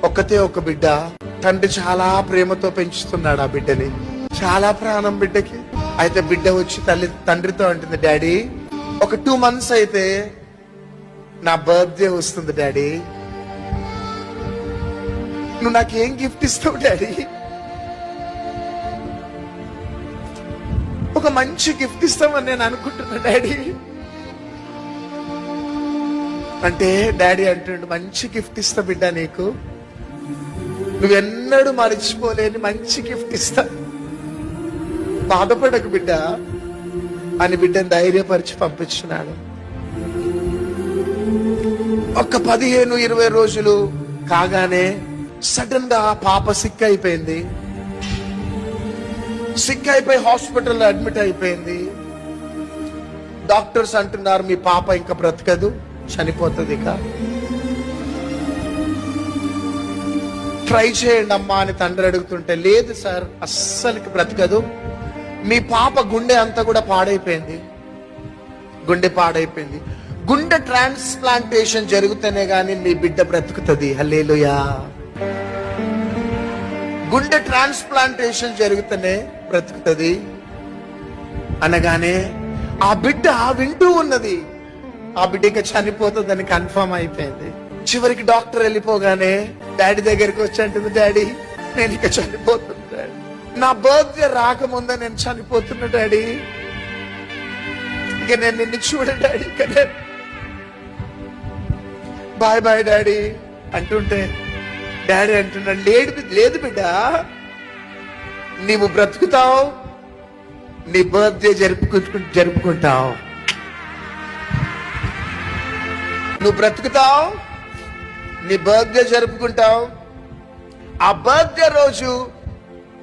ఒక్కతే ఒక బిడ్డ. తండ్రి చాలా ప్రేమతో పెంచుతున్నాడు ఆ బిడ్డని, చాలా ప్రాణం బిడ్డకి. అయితే బిడ్డ వచ్చి తండ్రితో అంటుంది, డాడీ ఒక 2 months అయితే నా బర్త్డే వస్తుంది డాడీ, నువ్వు నాకేం గిఫ్ట్ ఇస్తావు డాడీ? ఒక మంచి గిఫ్ట్ ఇస్తామని నేను అనుకుంటున్నా డాడీ అంటే, డాడీ అంటుండు, మంచి గిఫ్ట్ ఇస్తా బిడ్డ, నీకు నువ్వెన్నడూ మర్చిపోలేని మంచి గిఫ్ట్ ఇస్తా, బాధపడకు బిడ్డ అని బిడ్డను ధైర్యపరిచి పంపించున్నాడు. ఒక 15-20 రోజులు కాగానే సడన్ గా పాప సిక్ అయిపోయింది. సిక్ అయిపోయి హాస్పిటల్లో అడ్మిట్ అయిపోయింది. డాక్టర్స్ అంటున్నారు, మీ పాప ఇంకా బ్రతకదు, చనిపోతుంది, ఇక ట్రై చేయండి అమ్మా అని తండ్రి అడుగుతుంటే, లేదు సార్ అస్సలకి బ్రతకదు, మీ పాప గుండె అంతా కూడా పాడైపోయింది, గుండె పాడైపోయింది, గుండె ట్రాన్స్ప్లాంటేషన్ జరుగుతూనే గాని మీ బిడ్డ బ్రతుకుతుంది. హల్లెలూయా. గుండె ట్రాన్స్ప్లాంటేషన్ జరుగుతూనే బ్రతుకుతుంది అనగానే ఆ బిడ్డ వింటూ ఉన్నది, ఆ బిడ్డ ఇంకా చనిపోతుందని కన్ఫర్మ్ అయిపోయింది. చివరికి డాక్టర్ వెళ్ళిపోగానే డాడీ దగ్గరికి వచ్చి అంటుంది, డాడీ నేను ఇక చనిపోతున్నా డాడీ, నా బర్త్డే రాకముందే నేను చనిపోతున్నా డాడీ, ఇక నేను నిన్ను చూడ డాడీ, ఇక బాయ్ బాయ్ డాడీ అంటుంటే డాడీ అంటున్నాడు, లేదు బిడ్డ, నీవు బ్రతుకుతావు, నీ బర్త్డే జరుపుకుంటావు, నువ్వు బ్రతుకుతావు, నీ బర్త్డే జరుపుకుంటావు, ఆ బర్త్డే రోజు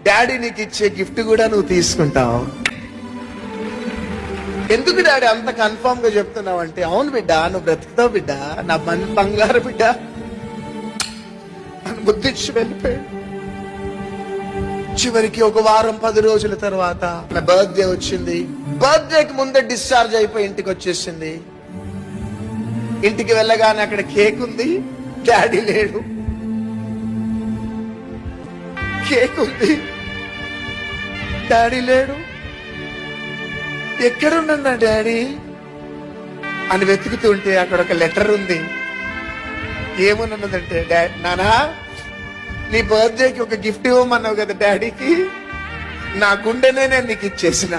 డాడీ నీకు ఇచ్చే గిఫ్ట్ కూడా నువ్వు తీసుకుంటావు. ఎందుకు డాడీ అంత కన్ఫర్మ్ గా చెప్తున్నావు అంటే, అవును బిడ్డ నువ్వు బ్రతుకుతావు బిడ్డ, నా బంగారు బిడ్డ అని ముద్దిచ్చి వెళ్ళిపోయాడు. చివరికి ఒక 1-10 రోజుల తర్వాత నా బర్త్డే వచ్చింది. బర్త్డేకి ముందే డిశ్చార్జ్ అయిపోయి ఇంటికి వచ్చేసింది. ఇంటికి వెళ్ళగానే అక్కడ కేక్ ఉంది, డాడీ లేడు. కేక్ ఉంది, డాడీ లేడు. ఎక్కడున్నా డాడీ అని వెతుకుతుంటే అక్కడ ఒక లెటర్ ఉంది. ఏమన్నదంటే, నానా నీ బర్త్డేకి ఒక గిఫ్ట్ ఇవ్వమన్నావు కదా డాడీకి, నా గుండెనే నేను నీకు ఇచ్చేసిన.